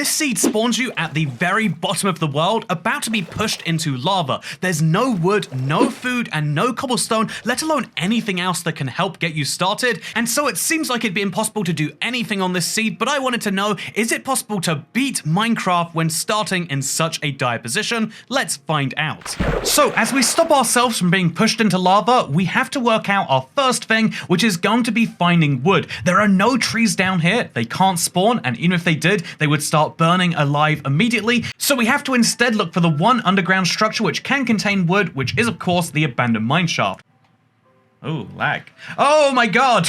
This seed spawns you at the very bottom of the world, about to be pushed into lava. There's no wood, no food, and no cobblestone, let alone anything else that can help get you started. And so it seems like it'd be impossible to do anything on this seed, but I wanted to know, is it possible to beat Minecraft when starting in such a dire position? Let's find out. So as we stop ourselves from being pushed into lava, we have to work out our first thing, which is going to be finding wood. There are no trees down here, they can't spawn, and even if they did, they would start burning alive immediately. So we have to instead look for the one underground structure which can contain wood, which is of course the abandoned mineshaft. Oh, lag. Oh my god!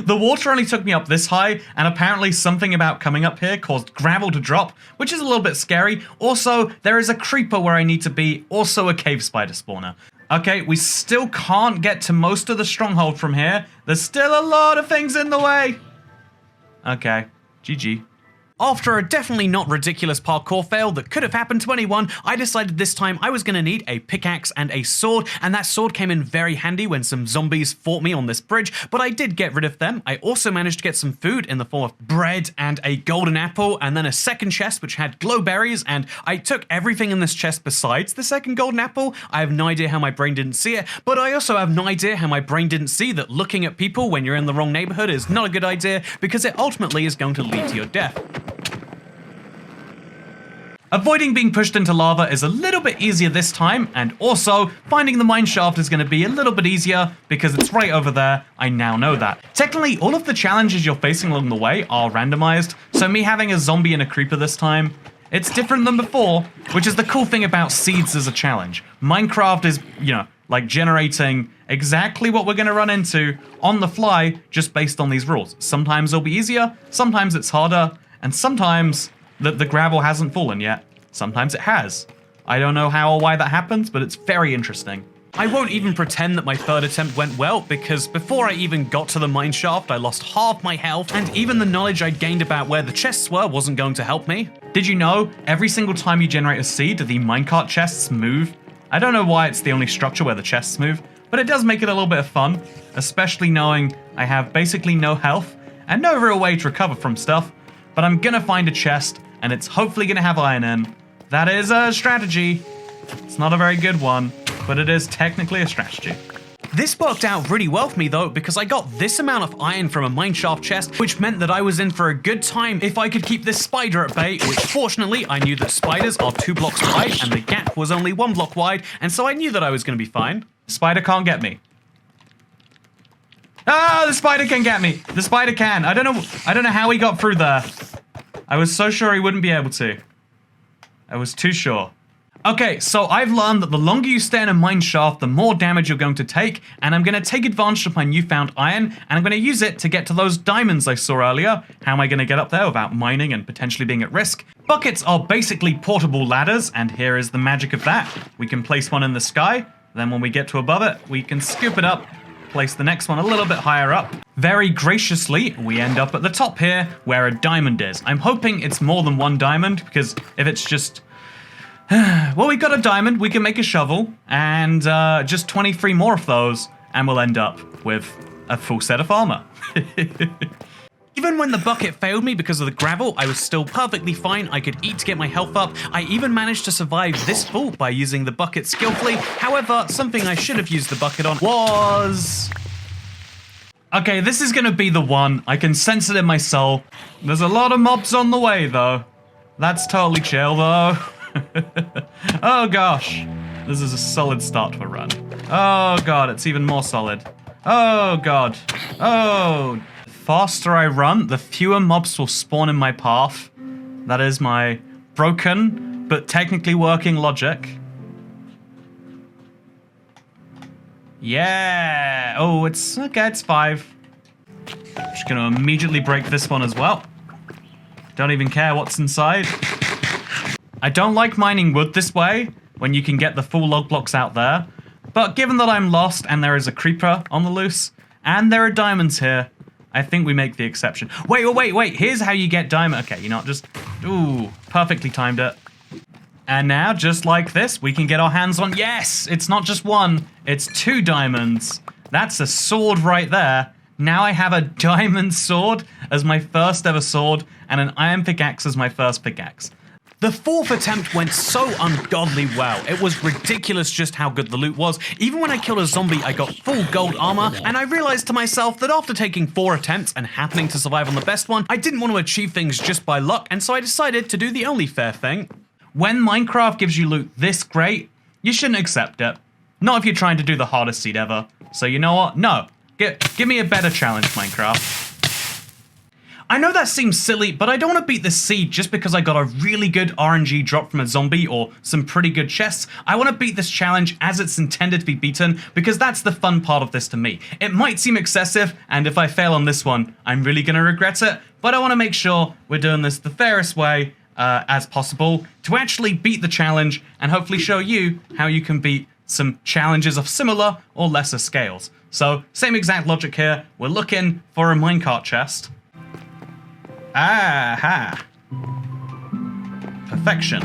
The water only took me up this high, and apparently something about coming up here caused gravel to drop, which is a little bit scary. Also, there is a creeper where I need to be, also a cave spider spawner. Okay, we still can't get to most of the stronghold from here. There's still a lot of things in the way. Okay, GG. After a definitely not ridiculous parkour fail that could have happened to anyone, I decided this time I was going to need a pickaxe and a sword, and that sword came in very handy when some zombies fought me on this bridge, but I did get rid of them. I also managed to get some food in the form of bread and a golden apple, and then a second chest which had glow berries, and I took everything in this chest besides the second golden apple. I have no idea how my brain didn't see it, but I also have no idea how my brain didn't see that looking at people when you're in the wrong neighborhood is not a good idea, because it ultimately is going to lead to your death. Avoiding being pushed into lava is a little bit easier this time, and also finding the mineshaft is going to be a little bit easier because it's right over there. I now know that. Technically, all of the challenges you're facing along the way are randomized, so me having a zombie and a creeper this time, it's different than before, which is the cool thing about seeds as a challenge. Minecraft is, you know, like generating exactly what we're going to run into on the fly just based on these rules. Sometimes it'll be easier, sometimes it's harder, and sometimes the gravel hasn't fallen yet. Sometimes it has. I don't know how or why that happens, but it's very interesting. I won't even pretend that my third attempt went well, because before I even got to the mineshaft, I lost half my health, and even the knowledge I'd gained about where the chests were wasn't going to help me. Did you know, every single time you generate a seed, the minecart chests move? I don't know why it's the only structure where the chests move, but it does make it a little bit of fun, especially knowing I have basically no health and no real way to recover from stuff, but I'm gonna find a chest, and it's hopefully gonna have iron in. That is a strategy. It's not a very good one, but it is technically a strategy. This worked out really well for me though, because I got this amount of iron from a mineshaft chest, which meant that I was in for a good time if I could keep this spider at bay, which fortunately I knew that spiders are 2 blocks wide and the gap was only 1 block wide, and so I knew that I was gonna be fine. The spider can't get me. Ah, the spider can get me. The spider can. I don't know how he got through there. I was so sure he wouldn't be able to. I was too sure. Okay, so I've learned that the longer you stay in a mineshaft, the more damage you're going to take, and I'm going to take advantage of my newfound iron, and I'm going to use it to get to those diamonds I saw earlier. How am I going to get up there without mining and potentially being at risk? Buckets are basically portable ladders, and here is the magic of that. We can place one in the sky, then when we get to above it, we can scoop it up, place the next one a little bit higher up. Very graciously, we end up at the top here, where a diamond is. I'm hoping it's more than 1 diamond, because if it's just... well, we got a diamond, we can make a shovel, and just 23 more of those, and we'll end up with a full set of armor. Even when the bucket failed me because of the gravel, I was still perfectly fine. I could eat to get my health up. I even managed to survive this fall by using the bucket skillfully. However, something I should have used the bucket on was... Okay, this is gonna be the one. I can sense it in my soul. There's a lot of mobs on the way, though. That's totally chill, though. Oh, gosh. This is a solid start to a run. Oh, God, it's even more solid. Oh, God. Oh... The faster I run, the fewer mobs will spawn in my path. That is my broken, but technically working logic. Yeah! Oh, it's okay, it's 5. Just gonna immediately break this one as well. Don't even care what's inside. I don't like mining wood this way, when you can get the full log blocks out there. But given that I'm lost and there is a creeper on the loose, and there are diamonds here, I think we make the exception. Wait. Here's how you get diamond. Okay, you're not just... Ooh, perfectly timed it. And now, just like this, we can get our hands on... Yes! It's not just 1, it's 2 diamonds. That's a sword right there. Now I have a diamond sword as my first ever sword, and an iron pickaxe as my first pickaxe. The fourth attempt went so ungodly well. It was ridiculous just how good the loot was. Even when I killed a zombie, I got full gold armor, and I realized to myself that after taking 4 attempts and happening to survive on the best one, I didn't want to achieve things just by luck, and so I decided to do the only fair thing. When Minecraft gives you loot this great, you shouldn't accept it. Not if you're trying to do the hardest seed ever. So you know what? No. Give me a better challenge, Minecraft. I know that seems silly, but I don't want to beat this seed just because I got a really good RNG drop from a zombie or some pretty good chests. I want to beat this challenge as it's intended to be beaten because that's the fun part of this to me. It might seem excessive, and if I fail on this one, I'm really going to regret it, but I want to make sure we're doing this the fairest way as possible to actually beat the challenge and hopefully show you how you can beat some challenges of similar or lesser scales. So, same exact logic here. We're looking for a minecart chest. Aha! Perfection.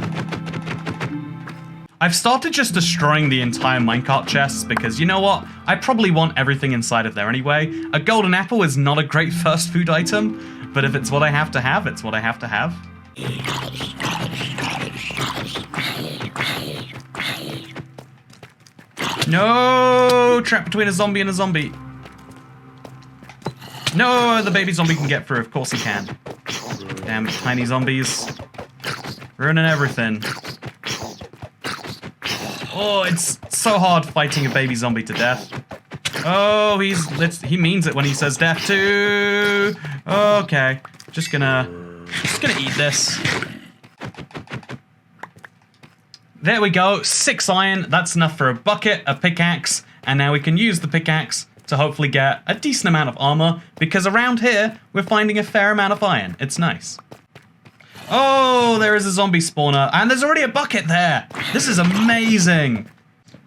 I've started just destroying the entire minecart chests because you know what? I probably want everything inside of there anyway. A golden apple is not a great first food item, but if it's what I have to have, it's what I have to have. No! Trapped between a zombie and a zombie. No, the baby zombie can get through. Of course he can. Damn tiny zombies. Ruining everything. Oh, it's so hard fighting a baby zombie to death. Oh, he means it when he says death too. Okay. Just gonna eat this. There we go. 6 iron. That's enough for a bucket, a pickaxe, and now we can use the pickaxe to hopefully get a decent amount of armor, because around here, we're finding a fair amount of iron. It's nice. Oh, there is a zombie spawner, and there's already a bucket there. This is amazing.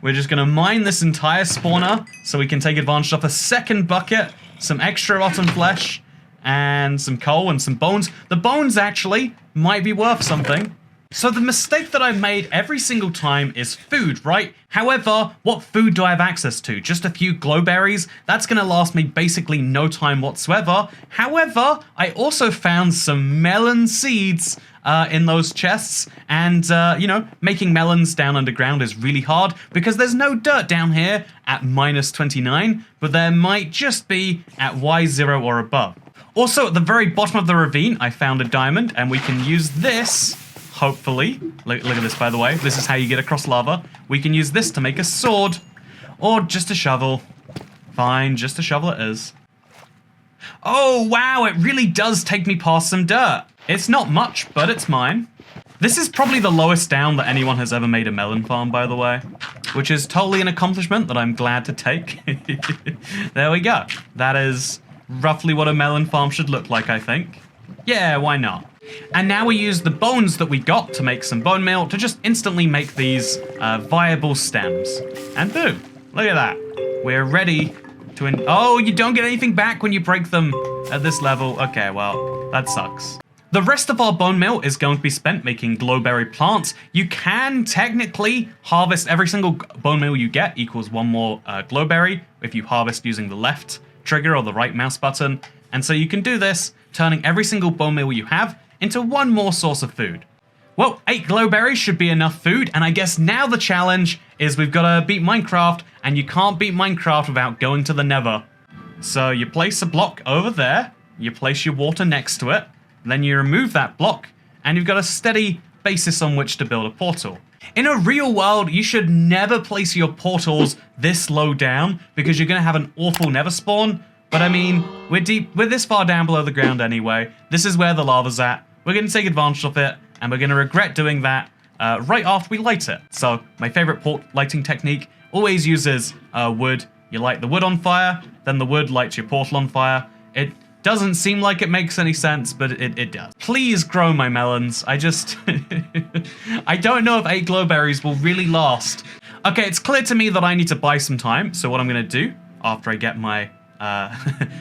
We're just gonna mine this entire spawner so we can take advantage of a second bucket, some extra rotten flesh, and some coal and some bones. The bones actually might be worth something. So the mistake that I've made every single time is food, right? However, what food do I have access to? Just a few glowberries? That's gonna last me basically no time whatsoever. However, I also found some melon seeds in those chests, and you know, making melons down underground is really hard because there's no dirt down here at -29, but there might just be at Y0 or above. Also, at the very bottom of the ravine, I found a diamond, and we can use this. Hopefully. Look at this, by the way. This is how you get across lava. We can use this to make a sword. Or just a shovel. Fine, just a shovel it is. Oh, wow, it really does take me past some dirt. It's not much, but it's mine. This is probably the lowest down that anyone has ever made a melon farm, by the way. Which is totally an accomplishment that I'm glad to take. There we go. That is roughly what a melon farm should look like, I think. Yeah, why not? And now we use the bones that we got to make some bone meal to just instantly make these viable stems. And boom, look at that. We're ready to... Oh, you don't get anything back when you break them at this level. Okay, well, that sucks. The rest of our bone meal is going to be spent making glowberry plants. You can technically harvest every single bone meal you get equals 1 more glowberry if you harvest using the left trigger or the right mouse button. And so you can do this, turning every single bone meal you have into 1 more source of food. Well, 8 glowberries should be enough food, and I guess now the challenge is we've got to beat Minecraft, and you can't beat Minecraft without going to the Nether. So you place a block over there, you place your water next to it, then you remove that block, and you've got a steady basis on which to build a portal. In a real world, you should never place your portals this low down, because you're going to have an awful Nether spawn. But I mean, we're this far down below the ground anyway. This is where the lava's at. We're going to take advantage of it, and we're going to regret doing that right after we light it. So, my favorite port lighting technique always uses wood. You light the wood on fire, then the wood lights your portal on fire. It doesn't seem like it makes any sense, but it does. Please grow my melons. I just... I don't know if 8 glowberries will really last. Okay, it's clear to me that I need to buy some time, so what I'm going to do, after I get my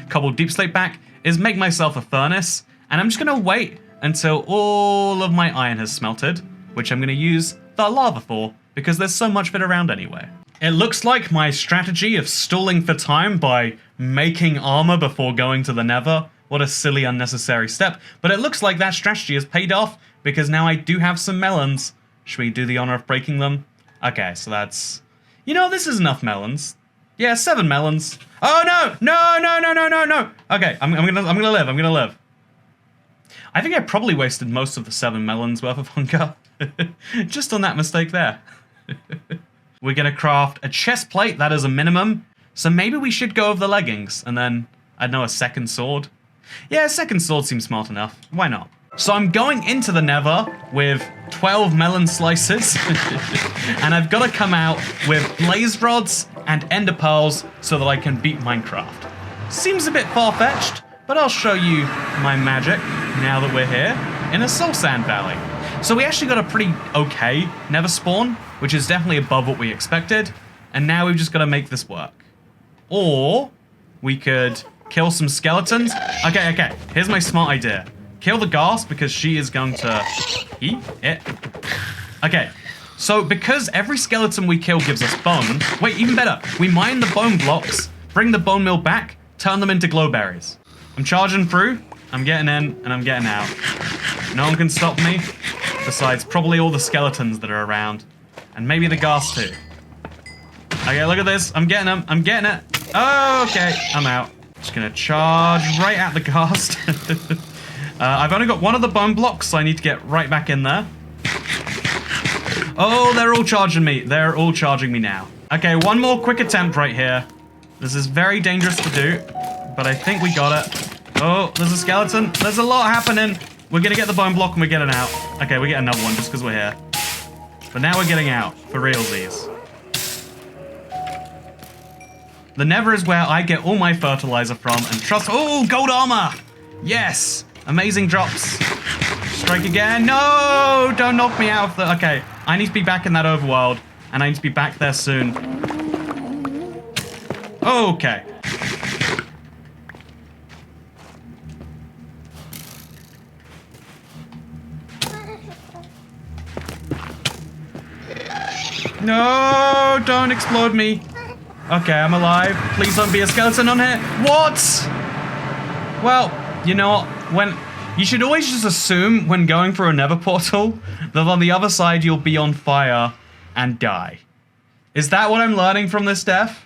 cobbled deep slate back, is make myself a furnace, and I'm just going to wait until all of my iron has smelted, which I'm going to use the lava for, because there's so much of it around anyway. It looks like my strategy of stalling for time by making armor before going to the Nether. What a silly, unnecessary step. But it looks like that strategy has paid off, because now I do have some melons. Should we do the honor of breaking them? Okay, so that's... You know, this is enough melons. Yeah, 7 melons. Oh, no! No, no, no, no, no, no! Okay, I'm gonna live. I think I probably wasted most of the 7 melons worth of hunger. Just on that mistake there. We're gonna craft a chest plate, that is a minimum. So maybe we should go over the leggings, and then, I don't know, a second sword? Yeah, a second sword seems smart enough. Why not? So I'm going into the Nether with 12 melon slices, and I've got to come out with blaze rods and ender pearls so that I can beat Minecraft. Seems a bit far-fetched, but I'll show you my magic now that we're here in a soul sand valley. So we actually got a pretty okay Nether spawn, which is definitely above what we expected, and now we've just got to make this work. Or we could kill some skeletons. Okay, here's my smart idea. Kill the ghast because she is going to eat it. Okay, so because every skeleton we kill gives us bone. Wait, even better. We mine the bone blocks, bring the bone meal back, turn them into glowberries. I'm charging through, I'm getting in, and I'm getting out. No one can stop me, besides probably all the skeletons that are around. And maybe the ghast too. Okay, look at this. I'm getting them. I'm getting it. Oh, okay, I'm out. Just gonna charge right at the ghast. I've only got one of the bone blocks, so I need to get right back in there. Oh, they're all charging me. They're all charging me now. Okay, one more quick attempt right here. This is very dangerous to do, but I think we got it. Oh, there's a skeleton. There's a lot happening. We're gonna get the bone block and we're getting out. Okay, we get another one just because we're here. But now we're getting out, for realsies. The Nether is where I get all my fertilizer from, and trust— oh, gold armor! Yes! Amazing drops. Strike again. No! Don't knock me out of the... Okay, I need to be back in that overworld, and I need to be back there soon. Okay. No! Don't explode me. Okay, I'm alive. Please don't be a skeleton on here. What? Well, you know what? You should always just assume when going through a Nether portal that on the other side you'll be on fire and die. Is that what I'm learning from this death?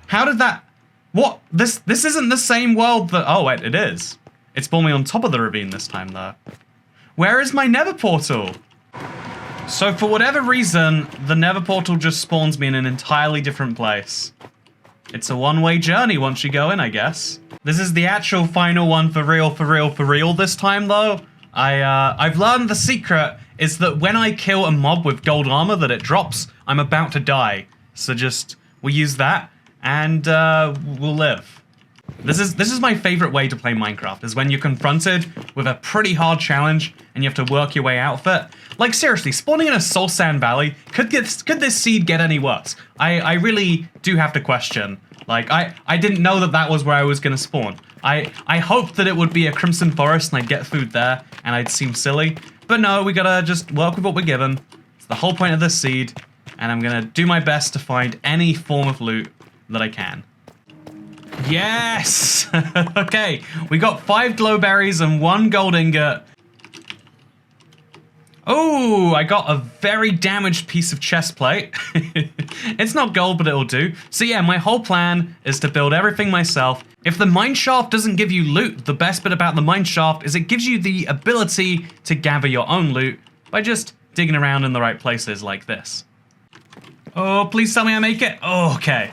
How did that... What? This isn't the same world that... Oh, wait, it is. It spawned me on top of the ravine this time, though. Where is my Nether portal? So for whatever reason, the Nether portal just spawns me in an entirely different place. It's a one-way journey once you go in, I guess. This is the actual final one for real this time, though. I've learned the secret is that when I kill a mob with gold armor that it drops, I'm about to die. So we'll use that, and we'll live. This is my favorite way to play Minecraft, is when you're confronted with a pretty hard challenge and you have to work your way out of it. Like, seriously, spawning in a soul sand valley, could this seed get any worse? I really do have to question. Like, I didn't know that was where I was going to spawn. I hoped that it would be a crimson forest and I'd get food there and I'd seem silly. But no, we gotta just work with what we're given. It's the whole point of this seed, and I'm gonna do my best to find any form of loot that I can. Yes! Okay, we got 5 glowberries and 1 gold ingot. Oh, I got a very damaged piece of chest plate. It's not gold, but it'll do. So yeah, my whole plan is to build everything myself. If the mine shaft doesn't give you loot, the best bit about the mine shaft is it gives you the ability to gather your own loot by just digging around in the right places like this. Oh, please tell me I make it. Oh, okay.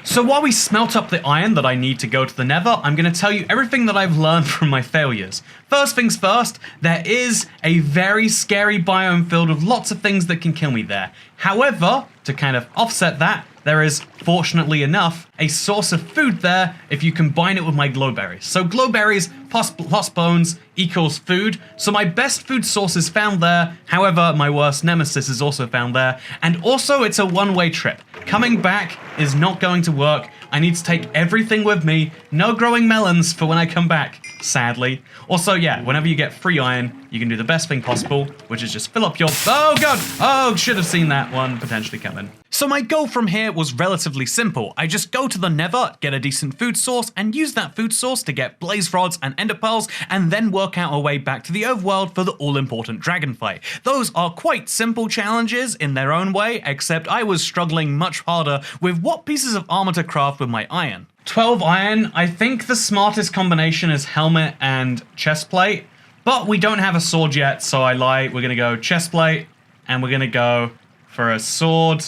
So while we smelt up the iron that I need to go to the Nether, I'm going to tell you everything that I've learned from my failures. First things first, there is a very scary biome filled with lots of things that can kill me there. However, to kind of offset that, there is, fortunately enough, a source of food there if you combine it with my glowberries. So glowberries plus bones equals food. So my best food source is found there. However, my worst nemesis is also found there. And also, it's a one-way trip. Coming back is not going to work. I need to take everything with me. No growing melons for when I come back, sadly. Also, yeah, whenever you get free iron, you can do the best thing possible, which is just fill up your... Oh god! Oh, should have seen that one potentially coming. So my goal from here was relatively simple. I just go to the Nether, get a decent food source, and use that food source to get blaze rods and ender pearls, and then work out a way back to the overworld for the all-important dragon fight. Those are quite simple challenges in their own way, except I was struggling much harder with what pieces of armor to craft with my iron. 12 iron, I think the smartest combination is helmet and chestplate, but we don't have a sword yet, so I lie. We're gonna go chestplate, and we're gonna go for a sword,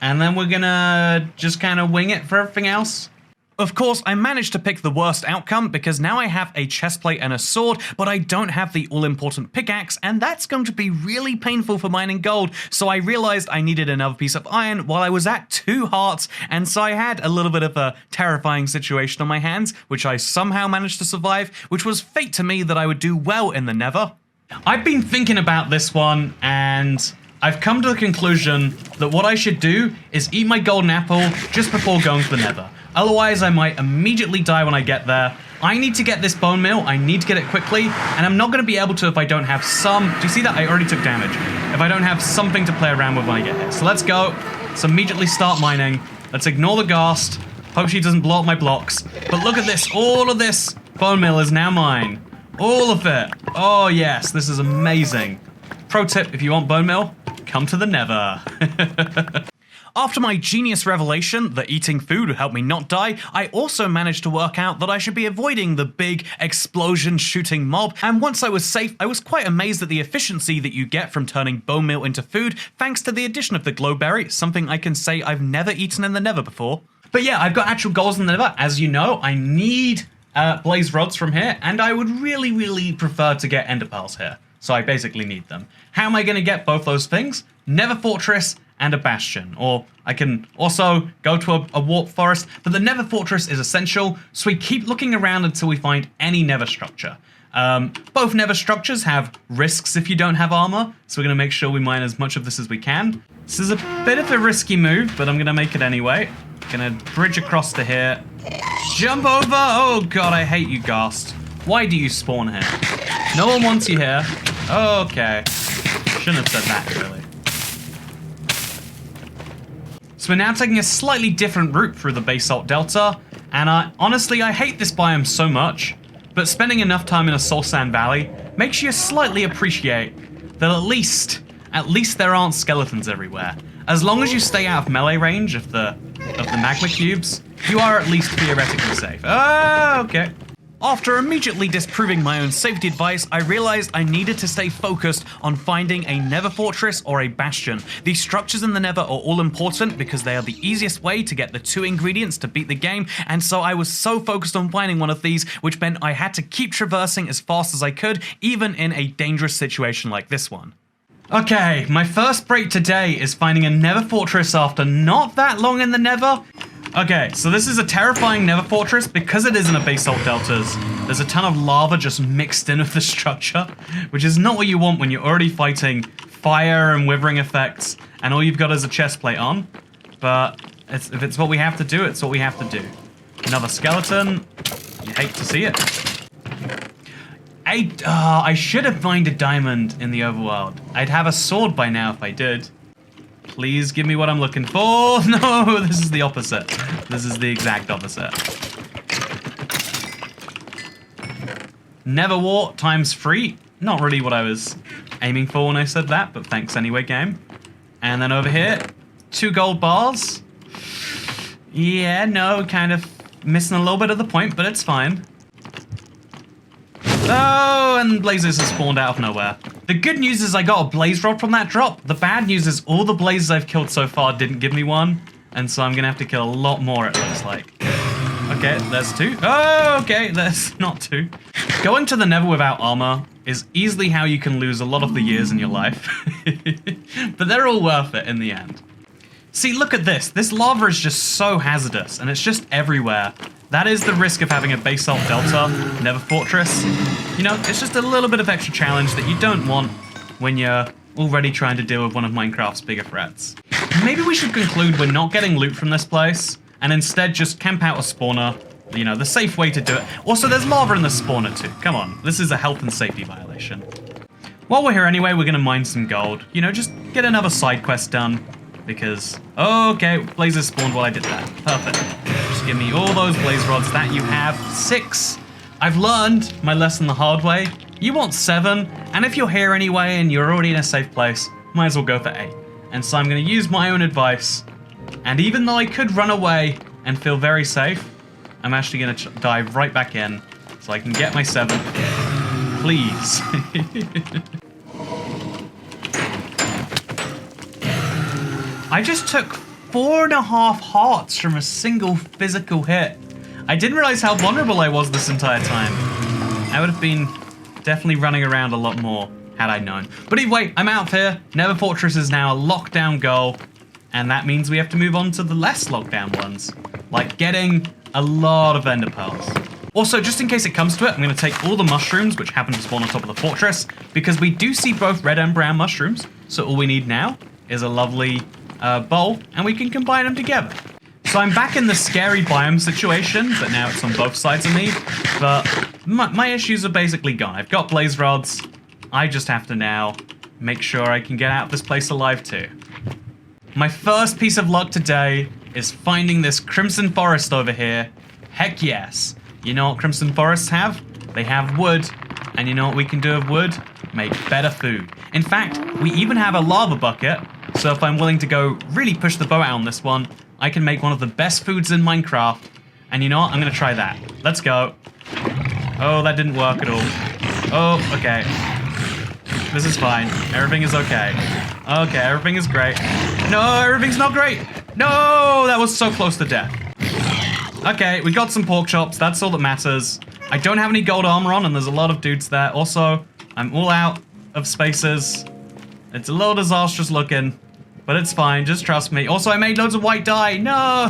and then we're gonna just kind of wing it for everything else. Of course, I managed to pick the worst outcome because now I have a chestplate and a sword, but I don't have the all-important pickaxe, and that's going to be really painful for mining gold, so I realized I needed another piece of iron while I was at 2 hearts, and so I had a little bit of a terrifying situation on my hands, which I somehow managed to survive, which was fate to me that I would do well in the Nether. I've been thinking about this one, and I've come to the conclusion that what I should do is eat my golden apple just before going to the Nether. Otherwise, I might immediately die when I get there. I need to get this bone meal. I need to get it quickly, and I'm not going to be able to if I don't have some... Do you see that? I already took damage. If I don't have something to play around with when I get here. So let's go. Let's immediately start mining. Let's ignore the ghast. Hope she doesn't blow up my blocks. But look at this. All of this bone meal is now mine. All of it. Oh, yes. This is amazing. Pro tip, if you want bone meal, come to the Nether. After my genius revelation that eating food would help me not die, I also managed to work out that I should be avoiding the big explosion-shooting mob, and once I was safe, I was quite amazed at the efficiency that you get from turning bone meal into food, thanks to the addition of the glowberry, something I can say I've never eaten in the Nether before. But yeah, I've got actual goals in the Nether. As you know, I need blaze rods from here, and I would really prefer to get ender pearls here. So I basically need them. How am I going to get both those things? Nether Fortress and a bastion, or I can also go to a Wart Forest, but the Nether Fortress is essential, so we keep looking around until we find any Nether structure. Both Nether structures have risks if you don't have armor, so we're going to make sure we mine as much of this as we can. This is a bit of a risky move, but I'm going to make it anyway. Gonna bridge across to here. Jump over! Oh god, I hate you, Ghast. Why do you spawn here? No one wants you here. Okay. Shouldn't have said that, really. So we're now taking a slightly different route through the Basalt Delta, and honestly, I hate this biome so much, but spending enough time in a Soul Sand Valley makes you slightly appreciate that at least there aren't skeletons everywhere. As long as you stay out of melee range of the magma cubes, you are at least theoretically safe. Oh, okay. After immediately disproving my own safety advice, I realized I needed to stay focused on finding a Nether Fortress or a bastion. These structures in the Nether are all important because they are the easiest way to get the 2 ingredients to beat the game, and so I was so focused on finding one of these, which meant I had to keep traversing as fast as I could, even in a dangerous situation like this one. Okay, my first break today is finding a Nether Fortress after not that long in the Nether. Okay, so this is a terrifying Nether Fortress because it is in a Basalt Deltas. There's a ton of lava just mixed in with the structure, which is not what you want when you're already fighting fire and withering effects, and all you've got is a chest plate on. But if it's what we have to do, it's what we have to do. Another skeleton. You hate to see it. I should have mined a diamond in the overworld. I'd have a sword by now if I did. Please give me what I'm looking for. No, this is the opposite. This is the exact opposite. Nether Wart times 3. Not really what I was aiming for when I said that, but thanks anyway, game. And then over here, 2 gold bars. Yeah, no, kind of missing a little bit of the point, but it's fine. Oh, and blazes have spawned out of nowhere. The good news is I got a blaze rod from that drop. The bad news is all the blazes I've killed so far didn't give me one, and so I'm gonna have to kill a lot more, it looks like. Okay, there's 2. Oh, okay, there's not 2. Going to the Nether without armor is easily how you can lose a lot of the years in your life. But they're all worth it in the end. See, look at this. This lava is just so hazardous, and it's just everywhere. That is the risk of having a Basalt Delta Nether Fortress. You know, it's just a little bit of extra challenge that you don't want when you're already trying to deal with one of Minecraft's bigger threats. Maybe we should conclude we're not getting loot from this place, and instead just camp out a spawner. You know, the safe way to do it. Also, there's lava in the spawner too. Come on, this is a health and safety violation. While we're here anyway, we're gonna mine some gold. You know, just get another side quest done. Because, okay, blazes spawned while I did that. Perfect. Just give me all those blaze rods that you have. 6. I've learned my lesson the hard way. You want 7, and if you're here anyway and you're already in a safe place, might as well go for 8. And so I'm gonna use my own advice. And even though I could run away and feel very safe, I'm actually gonna dive right back in so I can get my 7. Please. I just took 4.5 hearts from a single physical hit. I didn't realize how vulnerable I was this entire time. I would have been definitely running around a lot more had I known. But anyway, I'm out here. Nether Fortress is now a lockdown goal, and that means we have to move on to the less lockdown ones, like getting a lot of ender pearls. Also, just in case it comes to it, I'm going to take all the mushrooms, which happen to spawn on top of the fortress, because we do see both red and brown mushrooms, so all we need now is a lovely bowl, and we can combine them together. So I'm back in the scary biome situation, but now it's on both sides of me. But my issues are basically gone. I've got blaze rods. I just have to now make sure I can get out of this place alive too. My first piece of luck today is finding this Crimson Forest over here. Heck yes. You know what Crimson Forests have? They have wood. And you know what we can do with wood? Make better food. In fact, we even have a lava bucket. So if I'm willing to go really push the boat out on this one, I can make one of the best foods in Minecraft. And you know what? I'm going to try that. Let's go. Oh, that didn't work at all. Oh, okay. This is fine. Everything is okay. Okay, everything is great. No, everything's not great. No, that was so close to death. Okay, we got some pork chops. That's all that matters. I don't have any gold armor on, and there's a lot of dudes there. Also, I'm all out of spaces. It's a little disastrous looking, but it's fine. Just trust me. Also, I made loads of white dye. No!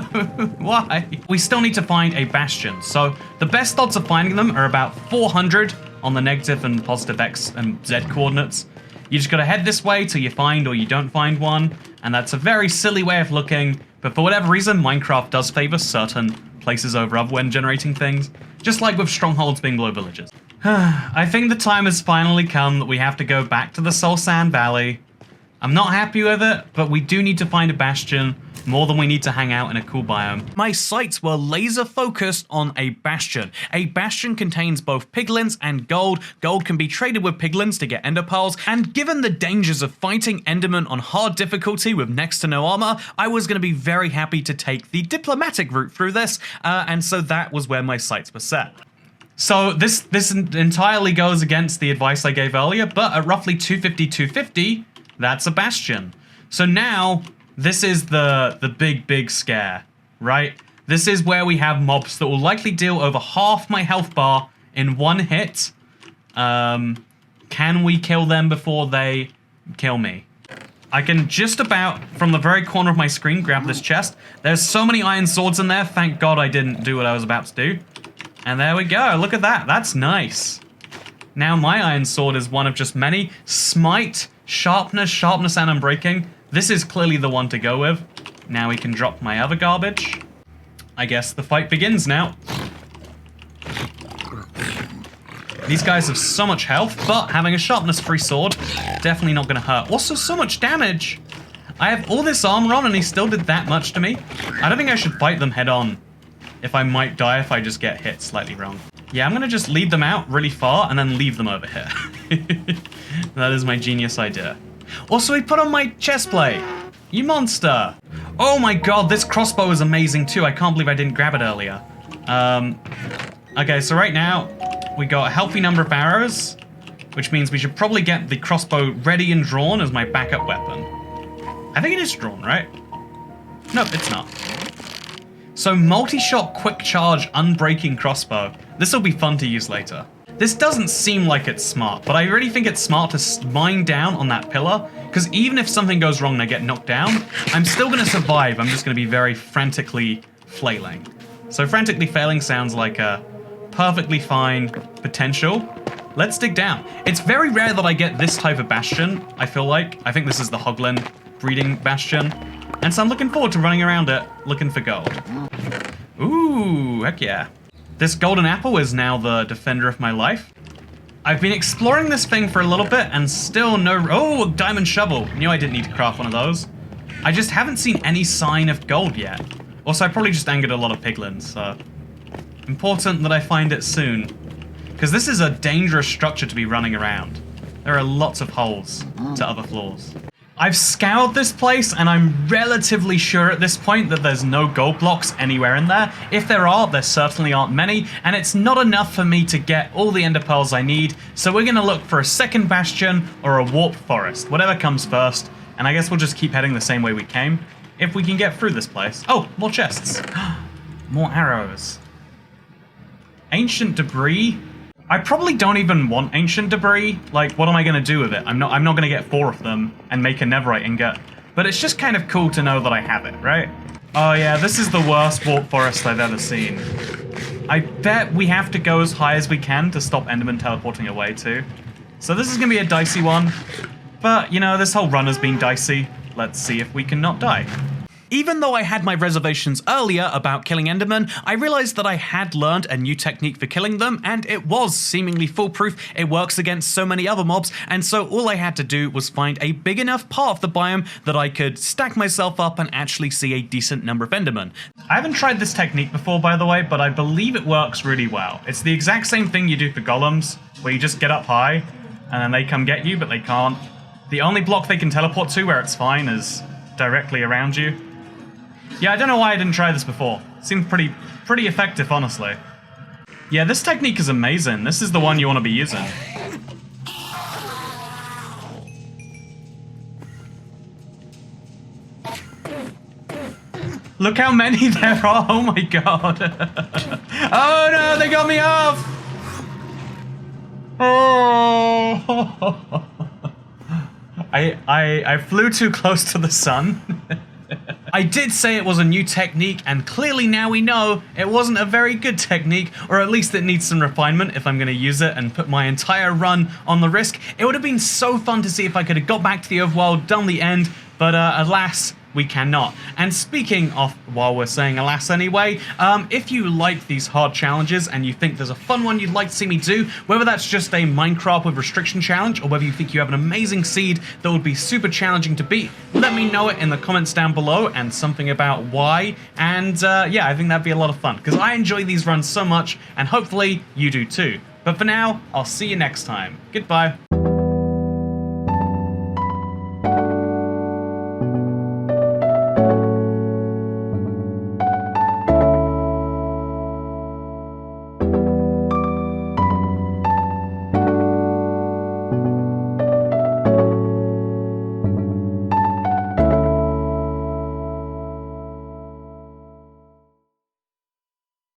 Why? We still need to find a bastion. So the best odds of finding them are about 400 on the negative and positive X and Z coordinates. You just gotta head this way till you find or you don't find one. And that's a very silly way of looking. But for whatever reason, Minecraft does favor certain places over other when generating things. Just like with strongholds being below villages. I think the time has finally come that we have to go back to the Soul Sand Valley. I'm not happy with it, but we do need to find a bastion more than we need to hang out in a cool biome. My sights were laser focused on a bastion. A bastion contains both piglins and gold. Gold can be traded with piglins to get ender pearls, and given the dangers of fighting endermen on hard difficulty with next to no armor, I was going to be very happy to take the diplomatic route through this, and so that was where my sights were set. So this entirely goes against the advice I gave earlier, but at roughly 250, that's a bastion. So now, this is the big scare, right? This is where we have mobs that will likely deal over half my health bar in one hit. Can we kill them before they kill me? I can just about, from the very corner of my screen, grab this chest. There's so many iron swords in there, thank God I didn't do what I was about to do. And there we go, look at that, that's nice. Now my iron sword is one of just many. Smite, sharpness, and unbreaking. This is clearly the one to go with. Now we can drop my other garbage. I guess the fight begins now. These guys have so much health, but having a sharpness-free sword, definitely not going to hurt. Also, so much damage. I have all this armor on and he still did that much to me. I don't think I should fight them head on. If I might die if I just get hit slightly wrong. Yeah, I'm going to just lead them out really far and then leave them over here. That is my genius idea. Also, he put on my chest plate. You monster. Oh my god, this crossbow is amazing too. I can't believe I didn't grab it earlier. Okay, so right now, we got a healthy number of arrows, which means we should probably get the crossbow ready and drawn as my backup weapon. I think it is drawn, right? Nope, it's not. So multi-shot quick charge unbreaking crossbow. This will be fun to use later. This doesn't seem like it's smart, but I really think it's smart to mine down on that pillar, because even if something goes wrong and I get knocked down, I'm still going to survive. I'm just going to be very frantically flailing. So frantically failing sounds like a perfectly fine potential. Let's dig down. It's very rare that I get this type of bastion, I feel like. I think this is the Hoglin breeding bastion. And so I'm looking forward to running around it, looking for gold. Ooh, heck yeah. This golden apple is now the defender of my life. I've been exploring this thing for a little bit and still no... Oh, a diamond shovel. Knew I didn't need to craft one of those. I just haven't seen any sign of gold yet. Also, I probably just angered a lot of piglins, so... Important that I find it soon. Because this is a dangerous structure to be running around. There are lots of holes to other floors. I've scoured this place, and I'm relatively sure at this point that there's no gold blocks anywhere in there. If there are, there certainly aren't many, and it's not enough for me to get all the ender pearls I need, so we're gonna look for a second bastion or a Wart Forest, whatever comes first, and I guess we'll just keep heading the same way we came, if we can get through this place. Oh, more chests. More arrows. Ancient debris. I probably don't even want ancient debris. Like, what am I gonna do with it? I'm not gonna get 4 of them and make a netherite ingot. But it's just kind of cool to know that I have it, right? Oh yeah, this is the worst Wart Forest I've ever seen. I bet we have to go as high as we can to stop Enderman teleporting away too. So this is gonna be a dicey one. But, you know, this whole run has been dicey. Let's see if we can not die. Even though I had my reservations earlier about killing Endermen, I realized that I had learned a new technique for killing them, and it was seemingly foolproof. It works against so many other mobs, and so all I had to do was find a big enough part of the biome that I could stack myself up and actually see a decent number of Endermen. I haven't tried this technique before, by the way, but I believe it works really well. It's the exact same thing you do for golems, where you just get up high, and then they come get you, but they can't. The only block they can teleport to where it's fine is directly around you. Yeah, I don't know why I didn't try this before. Seemed pretty effective, honestly. Yeah, this technique is amazing. This is the one you want to be using. Look how many there are! Oh my god! Oh no, they got me off! Oh! I flew too close to the sun. I did say it was a new technique, and clearly now we know it wasn't a very good technique, or at least it needs some refinement if I'm going to use it and put my entire run on the risk. It would have been so fun to see if I could have got back to the overworld, done the end, but alas, we cannot. And speaking of, while we're saying alas anyway, if you like these hard challenges and you think there's a fun one you'd like to see me do, whether that's just a Minecraft with restriction challenge, or whether you think you have an amazing seed that would be super challenging to beat, let me know it in the comments down below, and something about why. And yeah, I think that'd be a lot of fun, because I enjoy these runs so much, and hopefully you do too. But for now, I'll see you next time. Goodbye.